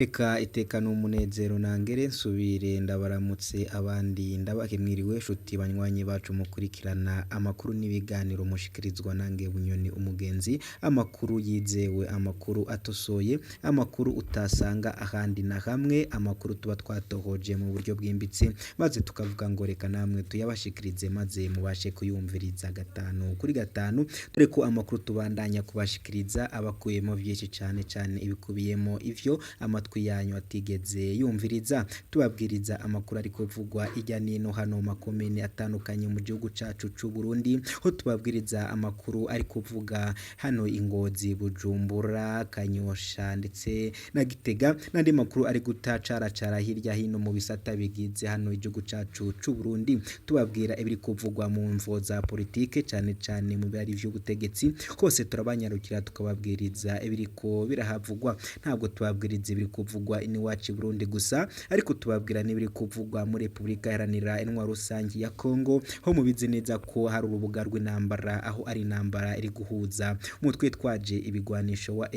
Eka iteka n'umunezero nangere nsubire ndabaramutse abandi ndabakemwiriwe shuti banywanyi bacu mukurikirana amakuru n'ibiganiro mushikirizwa nange Bunyoni umugenzi, amakuru yizewe, amakuru atosoye, amakuru utasanga ahandi na hamwe, amakuru tuba twatohoje mu buryo bwimbitse maze tukavuga ngo reka namwe tuyabashikirize maze mubashe kuyumviriza gatanu kuri gatanu, dore ko amakuru tubandanya kubashikiriza abakuyemo vyinshi cane ibikubiyemo ivyo amatwi yanyu atigeze yumviriza, tubabwiriza amakuru ari kuvugwa ijya nino hano makomine atandukanye mu gihugu cacu c'u Burundi, ho tubabwiriza amakuru ari kuvuga hano Ingozi, Bujumbura, Kanyosha ndetse na Gitega, n'andi makuru ari gutacaracara hirya hino mu bisata bigize hano igihugu cacu c'u Burundi, tubabwira ibiri kuvugwa mu mvo za politike cane mu bari vy'ubutegetsi, hose turabanyarukira tukababwiriza ibiriko birahavugwa, ntabwo tubabwiriza ibiri kuvugwa iniwacu Burundi gusa, ariko tubabwira n'ibiri kuvugwa muri Republika Iharanira Intwaro Rusangi ya Kongo, ho mubizi neza ko hari urubuga rw'intambara, aho ari intambara iri guhuza umutwe twaje ibigwanisho wa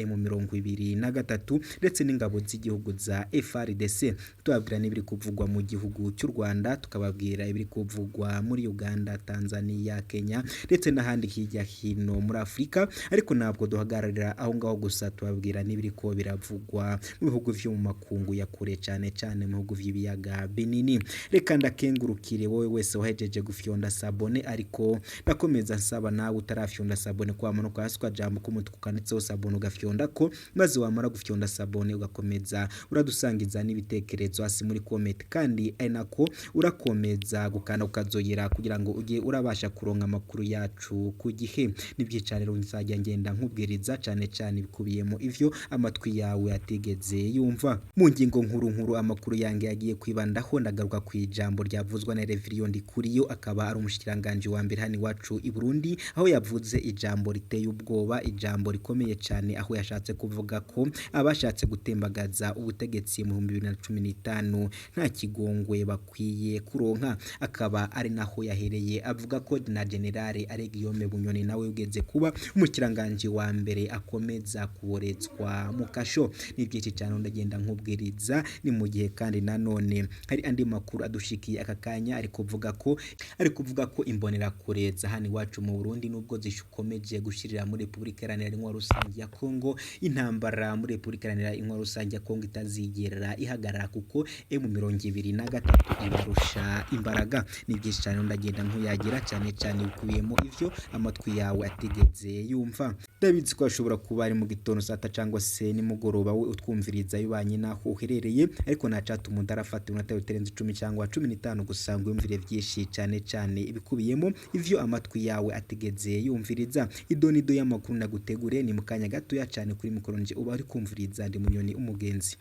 M23 ndetse n'ingabo z'igihugu za FARDC, tubabwira n'ibiri kuvugwa mu gihugu cy'u Rwanda, tukababwira ibiri kuvugwa muri Uganda, Tanzania, Kenya ndetse n'ahandi hirya hino muri Afrika, ariko ntabwo duhagararira aho ngaho gusa, tubabwira n'ibiri ko biravugwa mu bihugu vyo mu makungu ya kure cane mu bihugu vy'ibiyaga binini. Reka ndakengurukire wowe wese wahejeje gufyonda sabone, ariko ndakomeza nsaba nawe utarafyonda sabone kwa manuka hasi kwa jambo k'umutuku kanditseho sabone ugafyonda ko, maze wamara gufyonda sabone ugakomeza uradusangiza n'ibitekerezo hasi muri comment, kandi ari nako urakomeza gukanda ukazoyera kugira ngo ujye urabasha kuronka amakuru yacu ku gihe. Nibyicariro nzajya ngenda nkubwiriza cane bikubiyemo ivyo amatwi yawe atigeze yumva. Mu ngingo nkuru amakuru yange yagiye kwibandaho, ndagaruka ku ijambo ryavuzwa na Reverien Ndikuriyo, akaba ari umushikiranganje wa mbere hani wacu i Burundi, aho yavuze ijambo riteye ubwoba, ijambo rikomeye cane, aho yashatse kuvuga ko abashatse gutembagaza ubutegetsi mu 2015 nta kigongwe bakwiye kuronka, akaba ari naho yahereye avuga ko na General Guillaume Bunyoni nawe ugeze kuba umushikiranganje wa mbere akomeza kuboretswa mu kasho. Ni byinshi cyane ndagenda nkubwiriza, ni mu gihe kandi nanone hari andi makuru adushikiye aka kanya ari kuvuga ko imbonera kureza hani wacu mu Burundi nubwo zishukomeje gushirira muri Republika Iharanira Intwaro Rusangi ya Kongo, intambara muri Republika Iharanira Intwaro Rusangi ya Kongo itazigera ihagarara kuko M23 ibarusha imbaraga. Ni byinshi cyane ndagenda nkuyagira cyane bikubiyemo ivyo amatwi yawe atigeze yumva. David ko ashobora kuba ari mu gitondo sata cyangwa se ni mugoroba we utwumviriza yubanye naho uherereye, ariko nacata umuntu arafata unatari uterenze 10 cyangwa 15 gusa ngo yumvire byinshi cyane ibikubiyemo ivyo amatwi yawe atigeze yumviriza. Idonido y'amakuru nagutegure ni mukanya gato ya cyane kuri mikoro nje uba ari kumviriza ndi Munyoni umugenzi.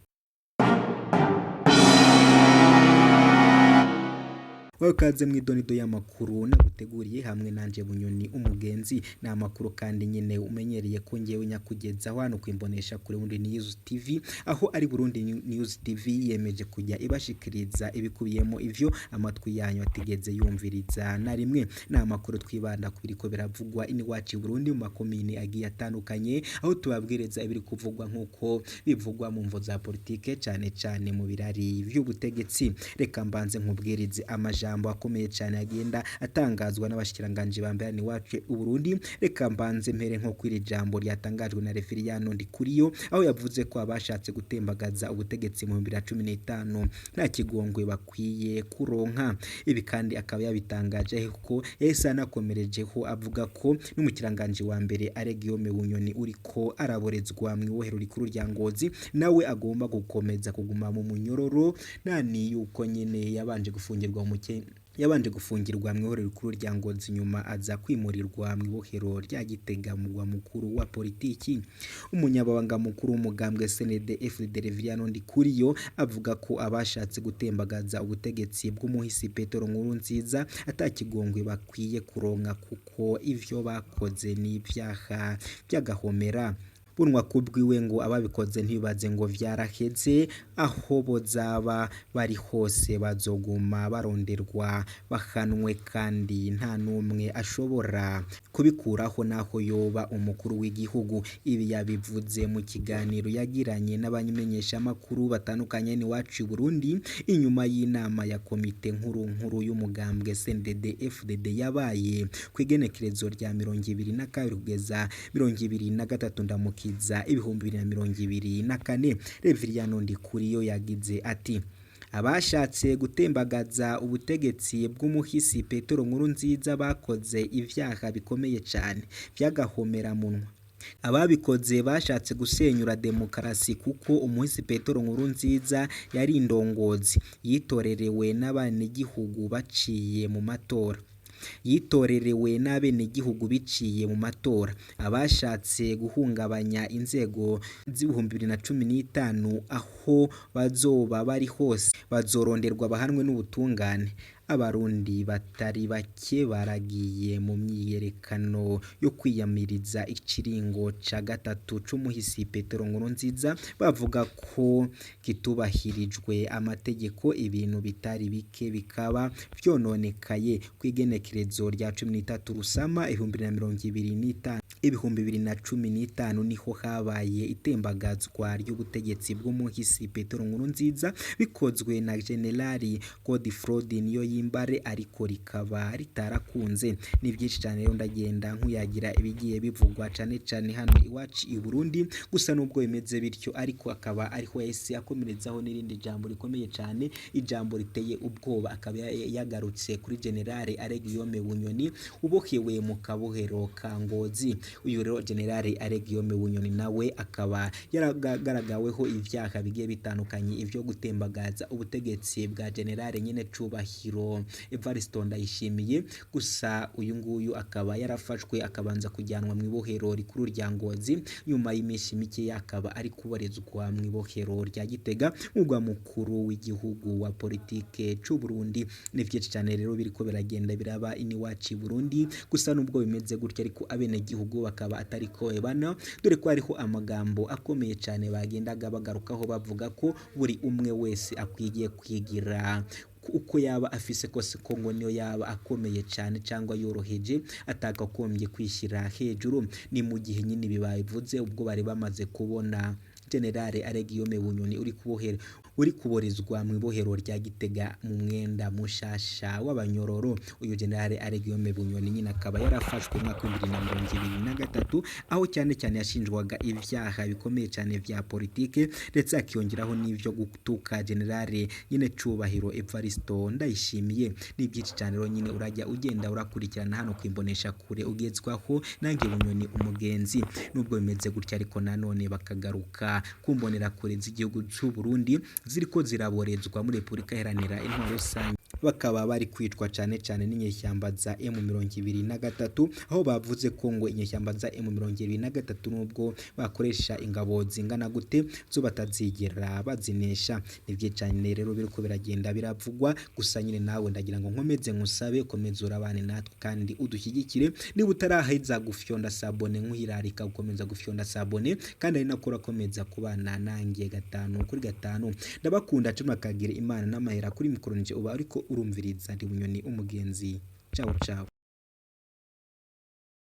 Wakaze mwidonido y'amakuru naguteguriye hamwe nanje Bunyoni umugenzi, na amakuru kandi nyene umenyereye ko ngewe nyakugeza hano kwimbonesha kuri Burundi News TV, aho ari Burundi News TV yemeje kujya ibashikiriza ibikubiyemo ivyo amatwi yanyu atigeze yumviriza na rimwe. Na amakuru twibanda kubiriko biravugwa iniwacu Burundi mu makomine agiye atandukanye, aho tubabwiriza ibiri kuvugwa nkuko bivugwa mu mvo za politike cane mu birari vy'ubutegetsi. Reka mbanze nkubwirize amajambo akomeye cyane agenda atangazwa n'abashikiranganje bambere ni wacu u Burundi. Reka mbanze mpere nko kwiri jambo ryatangajwe na Reverien Ndikuriyo, aho yavuze ko abashatse gutembagaza ubutegetsi mu 2015 nta kigongwe bakwiye kuronka. Ibi kandi akaba yabitangaje ko yesa nakomerejeho avuga ko n'umukiranganje wa mbere Guillaume Bunyoni uriko araborezwa mu ibohero rikuru rya Ngozi, nawe agomba gukomeza kuguma mu munyororo, nani yuko nyene yabanje gufungirwa mu mu ibohero rikuru rya Ngozi, nyuma aza kwimurirwa mu ibohero rya Gitega mu mukuru wa politiki. Umunyababanga mukuru w'umugambwe CNDD-FDD Reverien Ndikuriyo avuga ko abashatse gutembagaza ubutegetsi bw'umuhisi Petero Nkurunziza atakigongwe bakwiye kuronka kuko ivyo bakoze ni ibyaha by'agahomera. bunwa kubwiwe ngo ababikoze ntibaze ngo vyaraheze aho bozaba bari hose bazoguma baronderwa bahanwe kandi nta numwe ashobora kubikuraho naho yoba umukuru w'igihugu. Ibi yabivuze mu kiganiro yagiranye n'abamenyesha makuru batandukanye ni wacu Burundi inyuma y'inama ya komite nkuru y'umugambwe CNDD FDD yabaye kwigenekerezo rya 2022 kugeza 2023 ndamukiza 2024. Reveriyano Ndikuriyo yagize ati abashatse gutembagaza ubutegetsi bw'umuhisi Petero Nkurunziza bakoze ivyaha bikomeye cyane vyagahomera munwa. Ababikoze bashatse gusenyura demokarasi kuko umuhisi Petero Nkurunziza yari indongozi yitorerewe n'abenegihugu baciye mu matora. Biciye mu matora. Abashatse guhungabanya inzego z'2015 aho bazoba bari hose bazoronderwa bahanwe n'ubutungane. Abarundi batari bake baragiye mu myiyerekano yo kwiyamiriza ikiringo ca gatatu c'umuhisi Petero Nkurunziza bavuga ko kitubahirijwe amategeko, ibintu bitari bike bikaba vyononekaye. Kwigenekerezo rya 13 Rusama 2015 niho habaye itembagazwa ry'ubutegetsi bw'umuhisi Petero Nkurunziza bikozwe na Generali Godefroid Niyoyimbare ariko rikaba ritarakunze. Ni byinshi cyane rero ndagenda nkuyagira ibigiye bivugwa cyane hano iwacu i Burundi, gusa nubwo bimeze bityo ariko akaba ariho yahise akomerezaho n'irindi jambo rikomeye cyane, ijambo riteye ubwoba. Akaba yagarutse kuri Generale Areguillaume Bunyoni ubohewe mu kabohero ka Ngozi. Uyu rero Generale Areguillaume Bunyoni nawe akaba yaragaragaweho ivyaha bigiye bitandukanye, ivyo gutembagaza ubutegetsi bwa Generale nyene Cubahiro Evariste Ndayishimiye. Gusa uyu nguyu akaba yarafashwe akabanza kujyanwa mu ibohero rikuru rya Ngozi, nyuma y'iminsi mike akaba ari kubarizwa mu ibohero rya Gitega, umugwa mukuru w'igihugu wa politike c'u Burundi. Ni byinshi cyane rero biriko biragenda biraba ini wacu Burundi, gusa nubwo bimeze gutya ariko abene gihugu bakaba atariko ebana, dore ko hariho amagambo akomeye cyane bagendaga bagarukaho bavuga ko buri umwe wese akwiye kwigira uko yaba afise kose, ko ngo niyo yaba akomeye cyane cyangwa yoroheje atakagombye kwishyira hejuru. Ni mu gihe nyine bibavuze ubwo bari bamaze kubona Generale Areguillaume Bunyoni uri kuborizwa mu ibohero rya Gitega mu mwenda mushasha w'abanyororo. Uyu Generale Areguillaume Bunyoni nyine akaba yarafashwe mu 2023 aho cyane yashinjwaga ivyaha bikomeye cyane vya politike, ndetse akiyongeraho n'ivyo gutuka Generale nyine Cubahiro Evariste Ndayishimiye. Ni byinshi cyane rero nyine urajya ugenda urakurikirana hano kwimbonesha kure ugezwaho nange Bunyoni umugenzi. Nubwo bimeze gutya ariko nanone bakagaruka kumbonera kure z'igihugu cy'u Burundi ziriko ziraborezwa muri Repubulika Iharanira Intwaro Rusange, bakaba bari kwitwa cyane n'inyeshyamba za M23, aho bavuze ko ngo inyeshyamba za M23 nubwo bakoresha ingabo zingana gute zo batazigera bazinesha. Nibyo cyane rero biriko biragenda biravugwa, gusa nyine nawe ndagira ngo nkomeze nkusabe komeza urabane natwe kandi udushyigikire. Niba utaraheza gufyonda sabone nkuhirarika gukomeza gufyonda sabone, kandi ari nakora komeza kubana nange 5 kuri 5. Ndabakunda cyo makagira Imana n'amahera kuri mikoro nje uba ariko urumviriza ndi Bunyoni umugenzi. Ciao ciao.